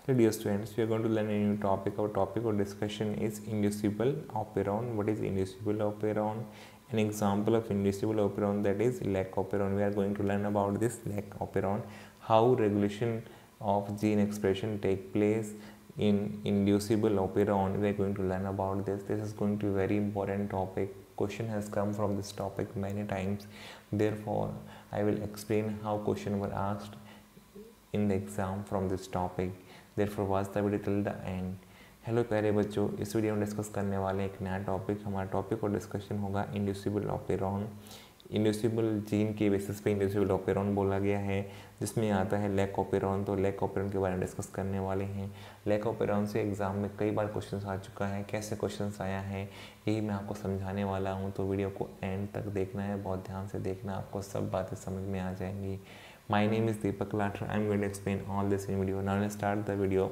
Hello dear students, we are going to learn a new topic. Our topic of discussion is inducible operon. What is inducible operon? An example of inducible operon, that is lac operon. We are going to learn about this lac operon, how regulation of gene expression take place in inducible operon. We are going to learn about this. This is going to be a very important topic. Question has come from this topic many times. Therefore, I will explain how question were asked in the exam from this topic. Therefore watch the video till the end. Hello प्यारे बच्चों, इस video में discuss करने वाले एक नया topic. हमारा topic और डिस्कशन होगा इंड्यूसिबल ऑपेरॉन. इंड्यूसिबल जीन के बेसिस पे इंड्यूसिबल ऑपेरॉन बोला गया है, जिसमें आता है लैक ऑपेरॉन. तो लैक ऑपेरॉन के बारे में डिस्कस करने वाले हैं. लैक ऑपेरॉन से एग्जाम में कई बार क्वेश्चन आ चुका है. कैसे क्वेश्चन आया है यही मैं आपको समझाने वाला हूँ. तो वीडियो को एंड तक देखना है, बहुत ध्यान से देखना, आपको सब बातें समझ में आ जाएंगी. My name is Deepak Lathra. I am going to explain all this in video. Now let's start the video.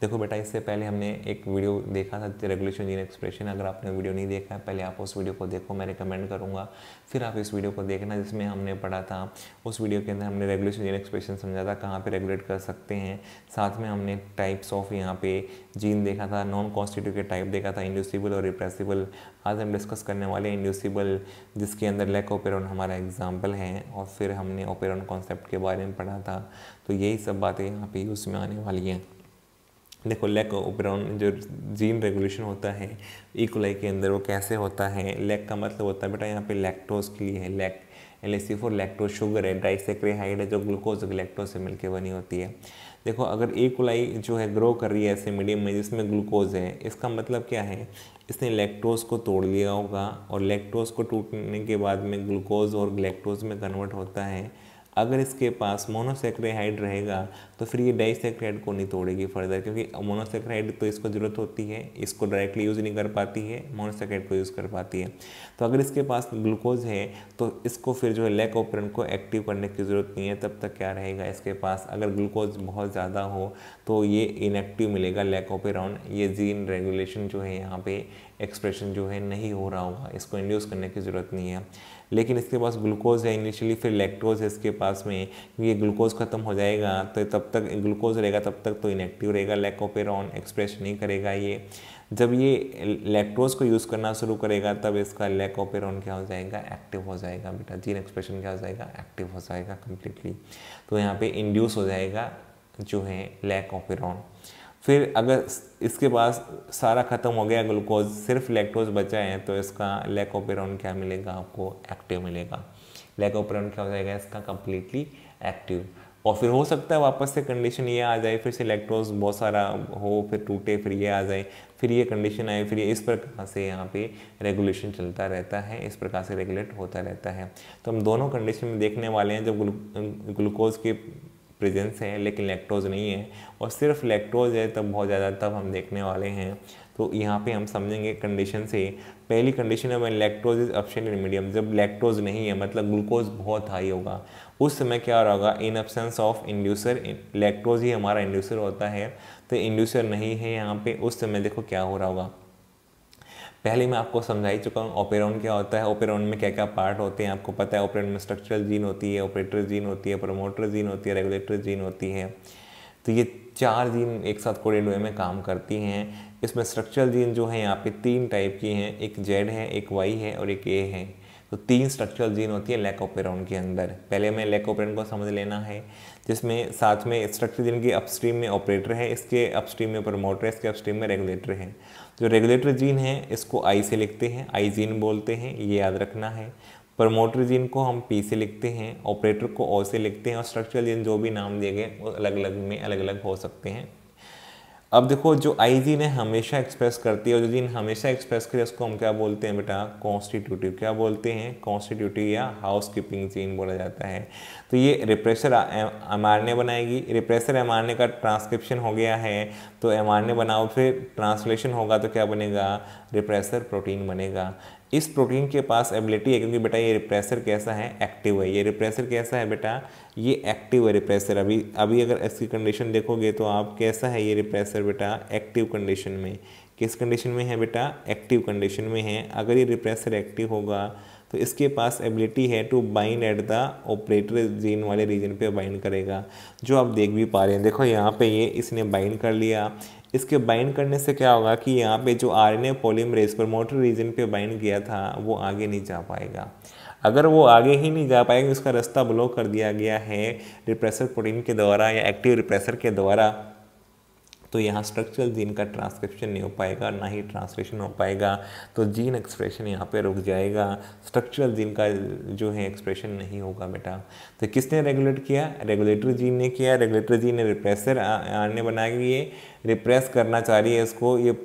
देखो बेटा, इससे पहले हमने एक वीडियो देखा था रेगुलेशन जीन एक्सप्रेशन. अगर आपने वीडियो नहीं देखा है, पहले आप उस वीडियो को देखो, मैं रिकमेंड करूँगा. फिर आप इस वीडियो को देखना जिसमें हमने पढ़ा था. उस वीडियो के अंदर हमने रेगुलेशन जीन एक्सप्रेशन समझा था, कहाँ पे रेगुलेट कर सकते हैं. साथ में हमने टाइप्स ऑफ यहाँ पे जीन देखा था, नॉन कॉन्स्टिट्यूटिव टाइप देखा था, इंड्यूसिबल और रिप्रेसिबल. आज हम डिस्कस करने वाले हैं इंड्यूसिबल, जिसके अंदर लैक ऑपेरॉन हमारा एग्जाम्पल है. और फिर हमने ऑपेरॉन कॉन्सेप्ट के बारे में पढ़ा था. तो यही सब बातें यहाँ पे यूज़ में आने वाली हैं. देखो, लैक ऑपेरॉन जो जीन रेगुलेशन होता है ई कोलाई के अंदर, वो कैसे होता है. लैक का मतलब होता है बेटा यहाँ पे लैक्टोज के लिए है. Lac LAC for lactose sugar है, डाइसेक्रेहाइड है जो ग्लूकोज लैक्टोज से मिलकर बनी होती है. देखो, अगर ई कोलाई जो है ग्रो कर रही है ऐसे मीडियम में जिसमें ग्लूकोज है, इसका मतलब क्या है, इसने लैक्टोज को तोड़ लिया होगा और लैक्टोज को टूटने के बाद में ग्लूकोज और लैक्टोज में कन्वर्ट होता है. अगर इसके पास मोनोसेक्राइड रहेगा तो फिर ये डाइसेक्राइड को नहीं तोड़ेगी फर्दर, क्योंकि मोनोसेक्राइड तो इसको ज़रूरत होती है, इसको डायरेक्टली यूज़ नहीं कर पाती है, मोनोसेक्राइड को यूज़ कर पाती है. तो अगर इसके पास ग्लूकोज है तो इसको फिर जो है लैक ऑपेरॉन को एक्टिव करने की ज़रूरत नहीं है. तब तक क्या रहेगा इसके पास, अगर ग्लूकोज बहुत ज़्यादा हो तो ये इनएक्टिव मिलेगा लैक ऑपेरॉन. ये जीन रेगुलेशन जो है यहाँ पे एक्सप्रेशन जो है नहीं हो रहा होगा, इसको इंड्यूस करने की ज़रूरत नहीं है. लेकिन इसके पास ग्लूकोज है इनिशियली, फिर लैक्टोज है इसके पास में, ये ग्लूकोज ख़त्म हो जाएगा तो तब तक ग्लूकोज रहेगा, तब तक तो इनएक्टिव रहेगा, लैक ऑपेरॉन एक्सप्रेस नहीं करेगा ये. जब ये लैक्टोज को यूज़ करना शुरू करेगा तब इसका लैक ऑपेरॉन क्या हो जाएगा, एक्टिव हो जाएगा बेटा. जीन एक्सप्रेशन क्या हो जाएगा, एक्टिव हो जाएगा कम्प्लीटली. तो यहाँ पे इंड्यूस हो जाएगा जो है लैक ऑपेरॉन. फिर अगर इसके पास सारा ख़त्म हो गया ग्लूकोज, सिर्फ लैक्टोज बचा है, तो इसका लैक ऑपेरॉन क्या मिलेगा आपको, एक्टिव मिलेगा. लैक ऑपेरॉन क्या हो जाएगा इसका, कम्प्लीटली एक्टिव. और फिर हो सकता है वापस से कंडीशन ये आ जाए, फिर से लैक्टोज बहुत सारा हो, फिर टूटे, फिर ये आ जाए, फिर ये कंडीशन आए, फिर ये इस प्रकार से यहाँ पे रेगुलेशन चलता रहता है, इस प्रकार से रेगुलेट होता रहता है. तो हम दोनों कंडीशन में देखने वाले हैं, जब ग्लूकोज के प्रेजेंस है लेकिन लैक्टोज नहीं है और सिर्फ लैक्टोज है तब बहुत ज़्यादा, तब हम देखने वाले हैं. तो यहाँ पे हम समझेंगे कंडीशन से. पहली कंडीशन है when lactose is absent in medium, जब लैक्टोज नहीं है मतलब ग्लूकोज बहुत हाई होगा, उस समय क्या हो रहा होगा, in absence of inducer. Lactose ही हमारा इंड्यूसर होता है, तो इंड्यूसर नहीं है यहाँ पे, उस समय देखो क्या हो रहा होगा. पहले मैं आपको समझा ही चुका हूँ ऑपेरॉन क्या होता है, ऑपेरॉन में क्या क्या पार्ट होते हैं आपको पता है. ऑपेरॉन में स्ट्रक्चरल जीन होती है, ऑपरेटर जीन होती है, प्रमोटर जीन होती है, रेगुलेटर जीन होती है. तो ये 4 जीन एक साथ कोडेड वे में काम करती हैं. इसमें स्ट्रक्चरल जीन जो है यहाँ पे 3 टाइप की हैं, एक Z है, एक Y है और एक A है. तो 3 स्ट्रक्चरल जीन होती है लैक ऑपेरॉन के अंदर. पहले में लैक ऑपेरॉन को समझ लेना है, जिसमें साथ में स्ट्रक्चरल जीन की अपस्ट्रीम में ऑपरेटर है, इसके अपस्ट्रीम में प्रमोटर है, इसके अपस्ट्रीम में रेगुलेटर है. जो रेगुलेटर जीन है इसको I से लिखते हैं, I जीन बोलते हैं, ये याद रखना है. प्रमोटर जीन को हम P से लिखते हैं, ऑपरेटर को O से लिखते हैं, और स्ट्रक्चरल जीन जो भी नाम दिए गए वो अलग अलग में अलग अलग हो सकते हैं. अब देखो, जो आई जीन है हमेशा एक्सप्रेस करती है, और जो जीन हमेशा एक्सप्रेस करे उसको हम क्या बोलते हैं बेटा, कॉन्स्टिट्यूटिव. क्या बोलते हैं, कॉन्स्टिट्यूटिव या हाउस कीपिंग जीन बोला जाता है. तो ये रिप्रेसर mRNA बनाएगी. रिप्रेसर mRNA का ट्रांसक्रिप्शन हो गया है तो mRNA बनाओ, फिर ट्रांसलेशन होगा तो क्या बनेगा, रिप्रेसर प्रोटीन बनेगा. इस प्रोटीन के पास एबिलिटी है, क्योंकि बेटा ये रिप्रेसर कैसा है, एक्टिव है. ये रिप्रेसर कैसा है बेटा, ये एक्टिव है रिप्रेसर. अभी अगर इसकी कंडीशन देखोगे तो आप कैसा है ये रिप्रेसर बेटा, एक्टिव कंडीशन में. किस कंडीशन में है बेटा, एक्टिव कंडीशन में है. अगर ये रिप्रेसर एक्टिव होगा तो इसके पास एबिलिटी है to bind at the operator gene वाले रीजन पे बाइंड करेगा, जो आप देख भी पा रहे हैं। देखो यहाँ पे ये इसने बाइंड कर लिया। इसके बाइंड करने से क्या होगा कि यहाँ पे जो आरएनए पॉलीमरेज प्रमोटर रीजन पे बाइंड किया था वो आगे नहीं जा पाएगा। अगर वो आगे ही नहीं जा पाएगा, उसका रास्ता ब्लॉक कर दिया गया है रिप्रेसर प्रोटीन के द्वारा या एक्टिव रिप्रेसर के द्वारा, तो यहाँ स्ट्रक्चरल जीन का ट्रांसक्रिप्शन नहीं हो पाएगा, ना ही ट्रांसलेशन हो पाएगा। तो जीन एक्सप्रेशन यहाँ पे रुक जाएगा, स्ट्रक्चरल जीन का जो है एक्सप्रेशन नहीं होगा बेटा। तो किसने रेगुलेट किया? रेगुलेटरी जीन ने किया। रेगुलेटरी जीन ने रिप्रेसर आरएनए बना के ये रिप्रेस करना चाह रही है इसको। ये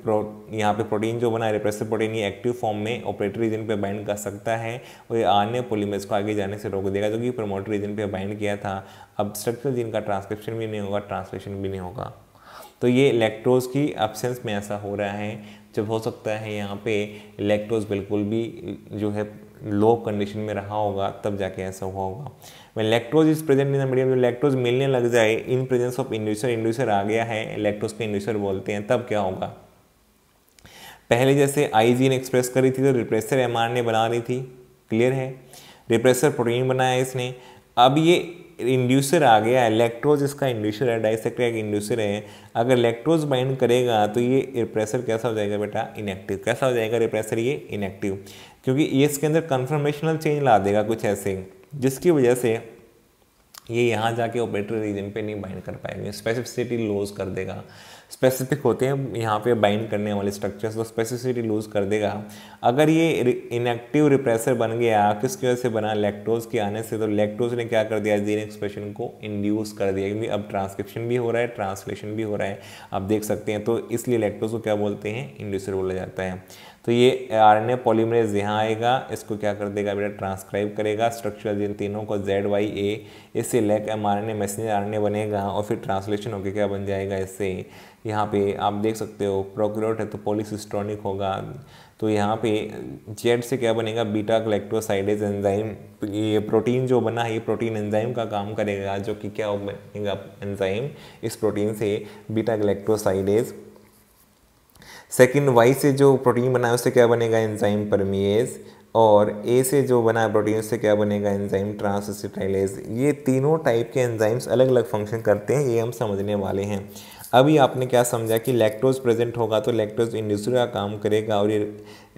यहाँ पे प्रोटीन जो बना है रिप्रेसर प्रोटीन, ये एक्टिव फॉर्म में ऑपरेटरी रीजन पे बाइंड कर सकता है और ये आरएनए पॉलीमरेज को आगे जाने से रोक देगा, जो कि प्रमोटर रीजन पे बाइंड किया था। अब स्ट्रक्चरल जीन का ट्रांसक्रिप्शन भी नहीं होगा, ट्रांसलेशन भी नहीं होगा। तो ये लैक्टोज की एब्सेंस में ऐसा हो रहा है। जब हो सकता है यहाँ पे लैक्टोज बिल्कुल भी जो है लो कंडीशन में रहा होगा, तब जाके ऐसा हुआ होगा। when lactose is present in the medium, जो लैक्टोज मिलने लग जाए in presence of inducer, inducer आ गया है, लैक्टोज का इंड्यूसर बोलते हैं, तब क्या होगा? पहले जैसे आई जीन एक्सप्रेस करी थी तो रिप्रेसर एमआरएनए बना रही थी, क्लियर है, रिप्रेसर प्रोटीन बनाया इसने। अब ये इंड्यूसर आ गया है, लैक्टोज इसका इंड्यूसर है, डाइसेक्टर का इंड्यूसर है। अगर लैक्टोज बाइंड करेगा तो ये रिप्रेसर कैसा हो जाएगा बेटा? इनएक्टिव। कैसा हो जाएगा रिप्रेसर? ये इनएक्टिव, क्योंकि ये इसके अंदर कन्फर्मेशनल चेंज ला देगा कुछ ऐसे, जिसकी वजह से ये यहाँ जाके ऑपरेटर रीजन पे नहीं बाइंड कर पाएंगे, स्पेसिफिसिटी लूज कर देगा। स्पेसिफिक होते हैं यहाँ पे बाइंड करने वाले स्ट्रक्चर्स, तो स्पेसिफिसिटी लूज कर देगा। अगर ये इनएक्टिव रिप्रेसर बन गया, किसकी वजह से बना? लैक्टोज के आने से। तो लैक्टोज ने क्या कर दिया? जीन एक्सप्रेशन को इंड्यूस कर दिया, क्योंकि अब ट्रांसक्रिप्शन भी हो रहा है, ट्रांसलेशन भी हो रहा है, आप देख सकते हैं। तो इसलिए लैक्टोज को क्या बोलते हैं? इंड्यूसर बोला जाता है। तो ये आरएनए पॉलीमरेज यहाँ आएगा, इसको क्या कर देगा बेटा? ट्रांसक्राइब करेगा स्ट्रक्चरल जीन तीनों को ZYA, इससे लैक एमआरएनए मैसेंजर आरएनए बनेगा और फिर ट्रांसलेशन होकर क्या बन जाएगा इससे? यहाँ पे आप देख सकते हो प्रोकैरियोट है तो पॉलीसिस्टोनिक होगा। तो यहाँ पे जेड से क्या बनेगा? Beta glycosidase enzyme. ये प्रोटीन जो बना है ये प्रोटीन एंजाइम का काम करेगा, जो कि क्या बनेगा? एंजाइम इस प्रोटीन से बीटा ग्लाइकोसाइडेज। सेकंड वाई से जो प्रोटीन बना है उससे क्या बनेगा? एंजाइम परमिएज। और ए से जो बना है प्रोटीन उससे क्या बनेगा? Enzyme transacetylase. ये तीनों टाइप के एंजाइम्स अलग अलग फंक्शन करते हैं, ये हम समझने वाले हैं। अभी आपने क्या समझा कि लैक्टोज प्रेजेंट होगा तो लैक्टोज इंड्यूसर का काम करेगा और ये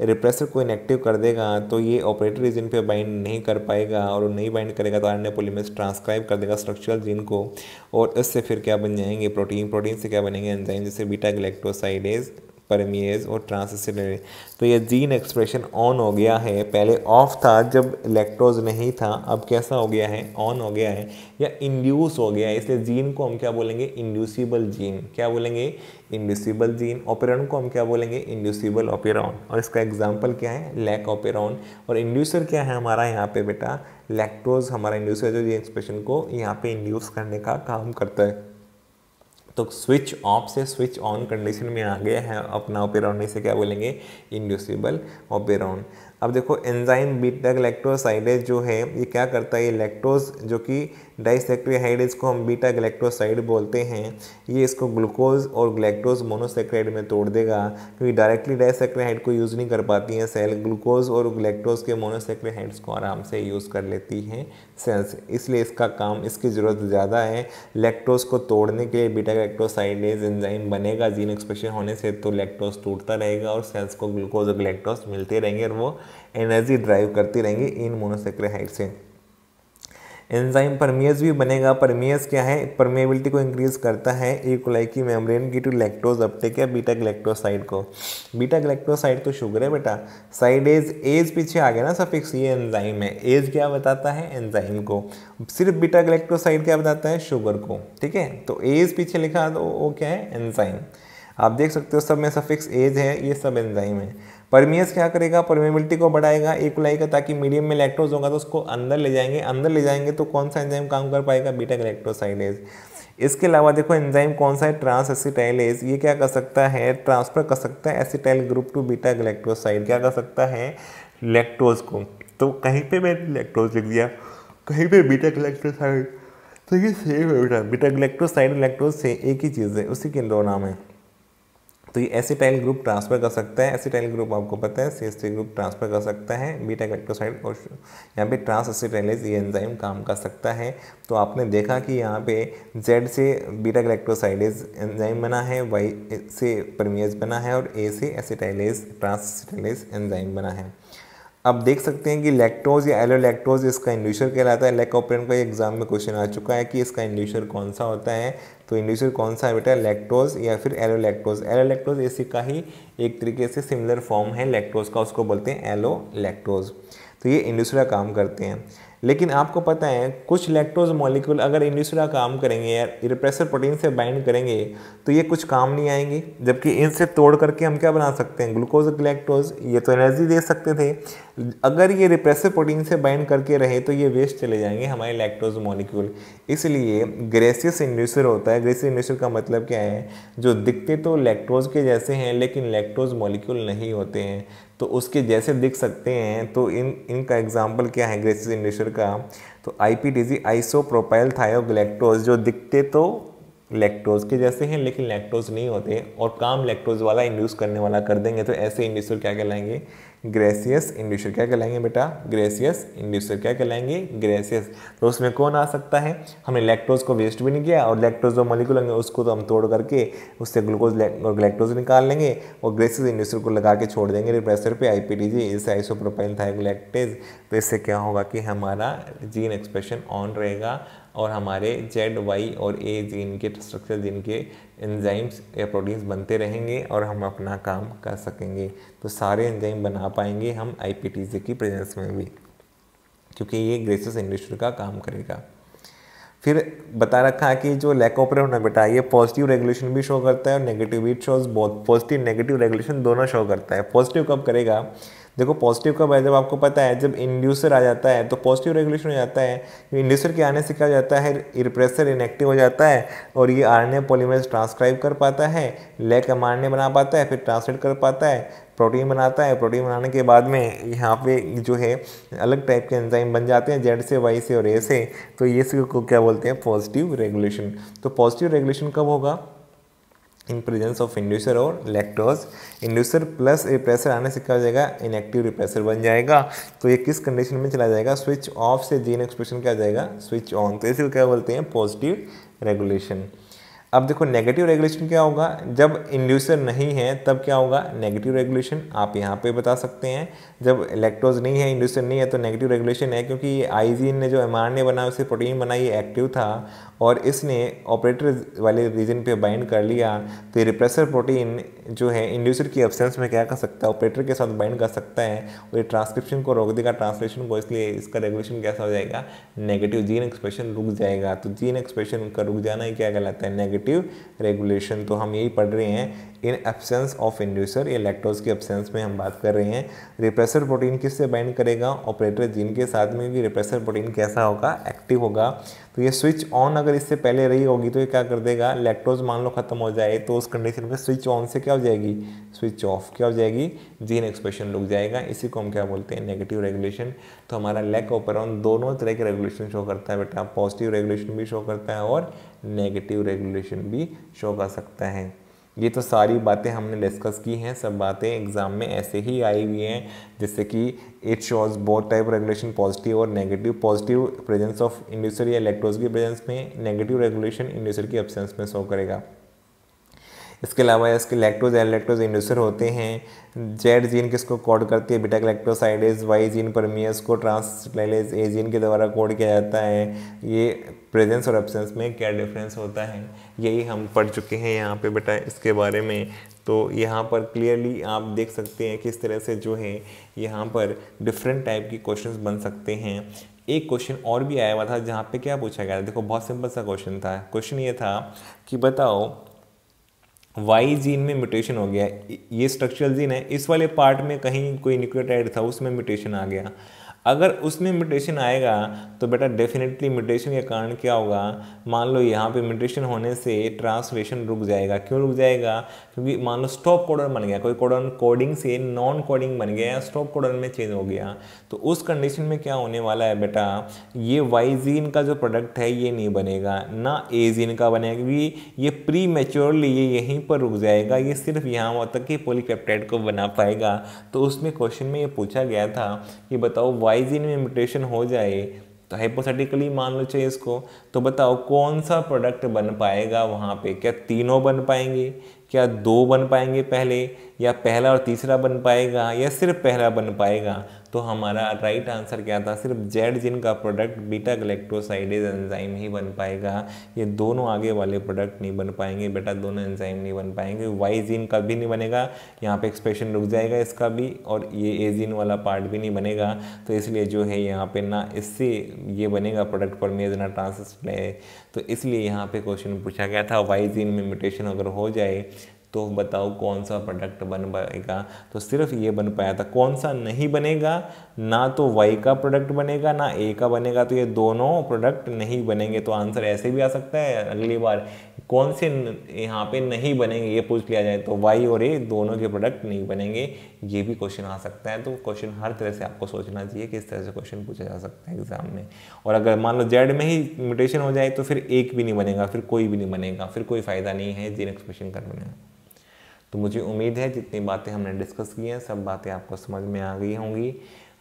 रिप्रेसर को इनएक्टिव कर देगा, तो ये ऑपरेटर रीजन पे बाइंड नहीं कर पाएगा, और नहीं बाइंड करेगा तो आरएनए पॉलीमरेज ट्रांसक्राइब कर देगा स्ट्रक्चरल जीन को, और इससे फिर क्या बन जाएंगे? प्रोटीन। प्रोटीन से क्या बनेंगे? एंजाइम, जैसे बीटा ग्लाइकोसाइडेज, परमिएज और ट्रांसएसिटाइलेज। तो ये जीन एक्सप्रेशन ऑन हो गया है, पहले ऑफ था जब लैक्टोज नहीं था, अब कैसा हो गया है? ऑन हो गया है या इंड्यूस हो गया है। इसलिए जीन को हम क्या बोलेंगे? Inducible gene. क्या बोलेंगे? Inducible gene. ऑपेरॉन को हम क्या बोलेंगे? Inducible operon. और इसका एग्जाम्पल क्या है? Lack operon. और इंड्यूसर क्या है हमारा यहाँ पे बेटा? लैक्टोज हमारा इंड्यूसर, जो जीन एक्सप्रेशन को यहाँ पे इंड्यूस करने का काम करता है। तो स्विच ऑफ से स्विच ऑन कंडीशन में आ गया है अपना ऑपेरॉन, से क्या बोलेंगे? Inducible operon. अब देखो एंजाइम बीटा ग्लाइकोसाइडेज जो है ये क्या करता है? ये लैक्टोज जो कि डाइसैक्राइड को हम बीटा ग्लाइकोसाइड बोलते हैं, ये इसको ग्लूकोज और ग्लैक्टोज मोनोसैक्राइड में तोड़ देगा, क्योंकि डायरेक्टली डाइसैक्राइड को यूज़ नहीं कर पाती हैं सेल, ग्लूकोज और ग्लैक्टोज के मोनोसैक्राइड्स को आराम से यूज़ कर लेती हैं सेल्स, इसलिए इसका काम, इसकी ज़रूरत ज़्यादा है। लैक्टोज को तोड़ने के लिए बीटा ग्लाइकोसाइडेज एंजाइम बनेगा जीन एक्सप्रेशन होने से, तो लैक्टोज टूटता रहेगा और सेल्स को ग्लूकोज और ग्लैक्टोज मिलते रहेंगे और वो एनर्जी ड्राइव करती रहेंगे इन मोनोसैक्राइड से। एंजाइम परमिएज भी बनेगा। परमिएज क्या है? परमेबिलिटी को इंक्रीज करता है ई कोलाई की मेम्ब्रेन की टू लैक्टोज अपटेक या बीटा ग्लाइकोसाइड को। बीटा ग्लाइकोसाइड तो शुगर है बेटा, साइड एज पीछे आ गया ना सफिक्स, ये एंजाइम है। एज क्या बताता है? एंजाइम को। सिर्फ बीटा ग्लाइकोसाइड क्या बताता है? शुगर को, ठीक है। तो एज पीछे लिखा तो वो क्या है? एंजाइम। आप देख सकते हो सब में सफिक्स एज है, ये सब एंजाइम है। परमिएज क्या करेगा? परमेबिलिटी को बढ़ाएगा ई कोलाई का, ताकि मीडियम में लैक्टोज होगा तो उसको अंदर ले जाएंगे। अंदर ले जाएंगे तो कौन सा एंजाइम काम कर पाएगा? Beta glycosidase. इसके अलावा देखो एंजाइम कौन सा है? ट्रांसएसिटाइलेज। ये क्या कर सकता है? ट्रांसफर कर सकता है acetyl group to beta glycoside. क्या कर सकता है? लैक्टोज को। तो कहीं पे मैंने लैक्टोज लिख दिया, कहीं पे बीटा ग्लाइकोसाइड, तो ये सेम है बेटा। बीटा ग्लाइकोसाइड लैक्टोज से एक ही चीज़ है, उसी के दो नाम है। तो ये एसिटाइल ग्रुप ट्रांसफ़र कर सकता है। एसिटाइल ग्रुप आपको पता है CH3 ग्रुप ट्रांसफ़र कर सकता है बीटा ग्लाइकोसाइड, और यहाँ पे ट्रांस एसिटाइलेज ये एंजाइम काम कर सकता है। तो आपने देखा कि यहाँ पे Z से बीटा ग्लाइकोसाइडेज एंजाइम बना है, Y से परमिएज बना है और A से एसिटाइलेज ट्रांस एसिटाइलेज एंजाइम बना है। अब देख सकते हैं कि लैक्टोज या एलोलैक्टोज इसका इंड्यूसर कहलाता है। लैक ऑपरेंट का एग्जाम में क्वेश्चन आ चुका है कि इसका इंड्यूसर कौन सा होता है। तो इंड्यूसर कौन सा है बेटा, लैक्टोज या फिर एलोलैक्टोज। एलोलैक्टोज इसी का ही एक तरीके से सिमिलर फॉर्म है लैक्टोज का, उसको बोलते हैं एलोलैक्टोज। तो ये इंड्यूसर का काम करते हैं। लेकिन आपको पता है कुछ लैक्टोज मॉलिक्यूल अगर इंड्यूसर का काम करेंगे या इरेप्रेसर प्रोटीन से बाइंड करेंगे तो ये कुछ काम नहीं आएंगे, जबकि इनसे तोड़ करके हम क्या बना सकते हैं, ग्लूकोज ग्लैक्टोज। ये तो एनर्जी दे सकते थे, अगर ये रिप्रेसर प्रोटीन से बाइंड करके रहे तो ये वेस्ट चले जाएंगे हमारे लैक्टोज मॉलिक्यूल। इसलिए ग्रेसियस इंड्यूसर होता है। ग्रेसियस इंड्यूसर का मतलब क्या है, जो दिखते तो लैक्टोज के जैसे हैं लेकिन लैक्टोज मॉलिक्यूल नहीं होते हैं, तो उसके जैसे दिख सकते हैं। तो इनका एग्जाम्पल क्या है ग्रेसियस इंड्यूसर का, तो IPTG आइसोप्रोपाइल थायोग्लैक्टोज, जो दिखते तो लैक्टोज के जैसे हैं लेकिन लैक्टोज नहीं होते और काम लैक्टोज वाला इंड्यूस करने वाला कर देंगे। तो ऐसे इंड्यूसर क्या कहलाएंगे, ग्रेसियस इंड्यूसर। क्या कहलाएंगे बेटा, ग्रेसियस इंड्यूसर। क्या कहलाएंगे, ग्रेसियस। तो उसमें कौन आ सकता है, हमने लैक्टोज को वेस्ट भी नहीं किया और लैक्टोज जो मॉलिक्यूल होंगे उसको तो हम तोड़ करके उससे ग्लूकोज और ग्लैक्टोज निकाल लेंगे और ग्रेसियस इंड्यूसर को लगा के छोड़ देंगे रिप्रेसर पे IPTG, इससे आइसोप्रोपाइल थायोग्लैक्टेज। तो इससे क्या होगा कि हमारा जीन एक्सप्रेशन ऑन रहेगा और हमारे Z, Y और A जीन के स्ट्रक्चर जीन के एंजाइम्स या प्रोटीन्स बनते रहेंगे और हम अपना काम कर सकेंगे। तो सारे एंजाइम बना पाएंगे हम IPTG की प्रेजेंस में भी, क्योंकि ये ग्रेसियस इंड्यूसर का काम करेगा। फिर बता रखा है कि जो लैक ऑपरेंट है बेटा, ये पॉजिटिव रेगुलेशन भी शो करता है और negative, it shows both, positive negative regulation दोनों शो करता है। पॉजिटिव कब करेगा, देखो पॉजिटिव कब है, जब आपको पता है जब इंड्यूसर आ जाता है तो पॉजिटिव रेगुलेशन हो जाता है। इंड्यूसर के आने से क्या हो जाता है, रिप्रेसर इनएक्टिव हो जाता है और ये RNA पॉलीमरेज ट्रांसक्राइब कर पाता है, लैक mRNA बना पाता है, फिर ट्रांसलेट कर पाता है, प्रोटीन बनाता है। प्रोटीन बनाने के बाद में यहाँ पे जो है अलग टाइप के एंजाइम बन जाते हैं Z से, Y से और A से। तो ये को क्या बोलते हैं, पॉजिटिव रेगुलेशन। तो पॉजिटिव रेगुलेशन कब होगा, इन प्रेजेंस ऑफ इंड्यूसर और लैक्टोज। इंड्यूसर प्लस रिप्रेसर आने से क्या हो जाएगा, इनएक्टिव रिप्रेसर बन जाएगा। तो ये किस कंडीशन में चला जाएगा, स्विच ऑफ से जीन एक्सप्रेशन क्या जाएगा, स्विच ऑन। तो इसी को क्या बोलते हैं, पॉजिटिव रेगुलेशन। अब देखो नेगेटिव रेगुलेशन क्या होगा, जब इंड्यूसर नहीं है तब क्या होगा, नेगेटिव रेगुलेशन। आप यहाँ पे बता सकते हैं जब लैक्टोज नहीं है, इंड्यूसर नहीं है तो नेगेटिव रेगुलेशन है, क्योंकि ये आइजीन ने जो mRNA बनाया उसे प्रोटीन बनाई, ये एक्टिव था और इसने ऑपरेटर वाले रीजन पे बाइंड कर लिया। तो ये रिप्रेसर प्रोटीन जो है इंड्यूसर की एब्सेंस में क्या कर सकता है, ऑपरेटर के साथ बाइंड कर सकता है और ये ट्रांसक्रिप्शन को रोक देगा, ट्रांसलेशन को, इसलिए इसका रेगुलेशन कैसा हो जाएगा, नेगेटिव। जीन एक्सप्रेशन रुक जाएगा। तो जीन एक्सप्रेशन का रुक जाना ही क्या कहलाता है, नेगेटिव रेगुलेशन। तो हम यही पढ़ रहे हैं इन एब्सेंस ऑफ इंड्यूसर, ये लैक्टोज के एब्सेंस में हम बात कर रहे हैं। रिप्रेसर प्रोटीन किससे बाइंड करेगा, ऑपरेटर जीन के साथ में भी रिप्रेसर प्रोटीन कैसा होगा, एक्टिव होगा। तो ये स्विच ऑन अगर इससे पहले रही होगी तो ये क्या कर देगा, लैक्टोज मान लो खत्म हो जाए तो उस कंडीशन में स्विच ऑन से क्या हो जाएगी, स्विच ऑफ क्या हो जाएगी, जीन एक्सप्रेशन रुक जाएगा। इसी को हम क्या बोलते हैं, नेगेटिव रेगुलेशन। तो हमारा लैक ऑपरेरॉन दोनों तरह के रेगुलेशन शो करता है बेटा, पॉजिटिव रेगुलेशन भी शो करता है और नेगेटिव रेगुलेशन भी शो कर सकता है। ये तो सारी बातें हमने डिस्कस की हैं, सब बातें एग्जाम में ऐसे ही आई हुई हैं, जैसे कि it shows both type regulation, positive और negative. Positive presence of inducer या लैक्टोज की प्रेजेंस में, नेगेटिव रेगुलेशन इंड्यूसर की एब्सेंस में शो करेगा। इसके अलावा इसके लैक्टोज एलैक्टोज इंड्यूसर होते हैं। जेड जीन किसको कोड करती है, बीटा ग्लैक्टोसाइडेज। वाई जीन परमियस को ट्रांसलेज ए जीन के द्वारा कोड किया जाता है। ये प्रेजेंस और एब्सेंस में क्या डिफरेंस होता है, यही हम पढ़ चुके हैं यहाँ पे बेटा इसके बारे में। तो यहाँ पर क्लियरली आप देख सकते हैं किस तरह से जो है यहाँ पर डिफरेंट टाइप की क्वेश्चंस बन सकते हैं। एक क्वेश्चन और भी आया हुआ था जहाँ पे क्या पूछा गया था, देखो बहुत सिंपल सा क्वेश्चन था। क्वेश्चन ये था कि बताओ वाई जीन में म्यूटेशन हो गया, ये स्ट्रक्चरल जीन है, इस वाले पार्ट में कहीं कोई न्यूक्लियोटाइड था उसमें म्यूटेशन आ गया। अगर उसमें म्यूटेशन आएगा तो बेटा डेफिनेटली म्यूटेशन के कारण क्या होगा, मान लो यहाँ पे म्यूटेशन होने से ट्रांसलेशन रुक जाएगा। क्यों रुक जाएगा? क्योंकि मान लो स्टॉप कोडन बन गया, कोई कोडन कोडिंग से नॉन कोडिंग बन गया या स्टॉप कोडन में चेंज हो गया, तो उस कंडीशन में क्या होने वाला है बेटा, ये वाई जीन का जो प्रोडक्ट है ये नहीं बनेगा, ना ए जीन का बनेगा, क्योंकि ये प्री मैच्योरली ये यहीं पर रुक जाएगा, ये सिर्फ यहाँ तक कि पॉलीपेप्टाइड को बना पाएगा। तो उसमें क्वेश्चन में ये पूछा गया था कि बताओ वाई जीन में म्यूटेशन हो जाए तो हाइपोथेटिकली मान लो चाहिए इसको, तो बताओ कौन सा प्रोडक्ट बन पाएगा वहाँ पे, क्या तीनों बन पाएंगे, क्या दो बन पाएंगे पहले, या पहला और तीसरा बन पाएगा, या सिर्फ पहला बन पाएगा? तो हमारा राइट आंसर क्या था, सिर्फ जेड जिन का प्रोडक्ट बीटा गैलेक्टोसाइडेज एंजाइम ही बन पाएगा, ये दोनों आगे वाले प्रोडक्ट नहीं बन पाएंगे बेटा, दोनों एंजाइम नहीं बन पाएंगे। वाई जीन का भी नहीं बनेगा, यहाँ पे एक्सप्रेशन रुक जाएगा इसका भी, और ये ए जीन वाला पार्ट भी नहीं बनेगा। तो इसलिए जो है यहाँ पे ना इससे ये बनेगा प्रोडक्ट परमेज ना ट्रांसलेशन, तो इसलिए यहाँ पे क्वेश्चन पूछा गया था वाई जीन में म्यूटेशन अगर हो जाए तो बताओ कौन सा प्रोडक्ट बन पाएगा। तो सिर्फ ये बन पाया था, कौन सा नहीं बनेगा, ना तो वाई का प्रोडक्ट बनेगा ना ए का बनेगा, तो ये दोनों प्रोडक्ट नहीं बनेंगे। तो आंसर ऐसे भी आ सकता है अगली बार, कौन से यहाँ पे नहीं बनेंगे ये पूछ लिया जाए तो वाई और ए दोनों के प्रोडक्ट नहीं बनेंगे, ये भी क्वेश्चन आ सकता है। तो क्वेश्चन हर तरह से आपको सोचना चाहिए किस तरह से क्वेश्चन पूछा जा सकता है एग्जाम में। और अगर मान लो जेड में ही म्यूटेशन हो जाए तो फिर एक भी नहीं बनेगा, फिर कोई भी नहीं बनेगा, फिर कोई फायदा नहीं है जीन एक्सप्रेशन करने में। तो मुझे उम्मीद है जितनी बातें हमने डिस्कस की हैं सब बातें आपको समझ में आ गई होंगी।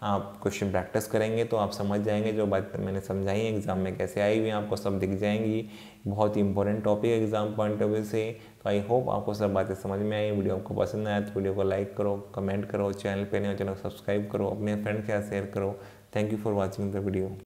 आप क्वेश्चन प्रैक्टिस करेंगे तो आप समझ जाएंगे, जो बात मैंने समझाई है एग्ज़ाम में कैसे आई हुई हैं आपको सब दिख जाएंगी। बहुत ही इंपॉर्टेंट टॉपिक है एग्जाम पॉइंट ऑफ व्यू से। तो आई होप आपको सब बातें समझ में आई। वीडियो आपको पसंद आया तो वीडियो को लाइक करो, कमेंट करो, चैनल पे नए हो चैनल को सब्सक्राइब करो, अपने फ्रेंड के साथ शेयर करो। Thank you for watching the video.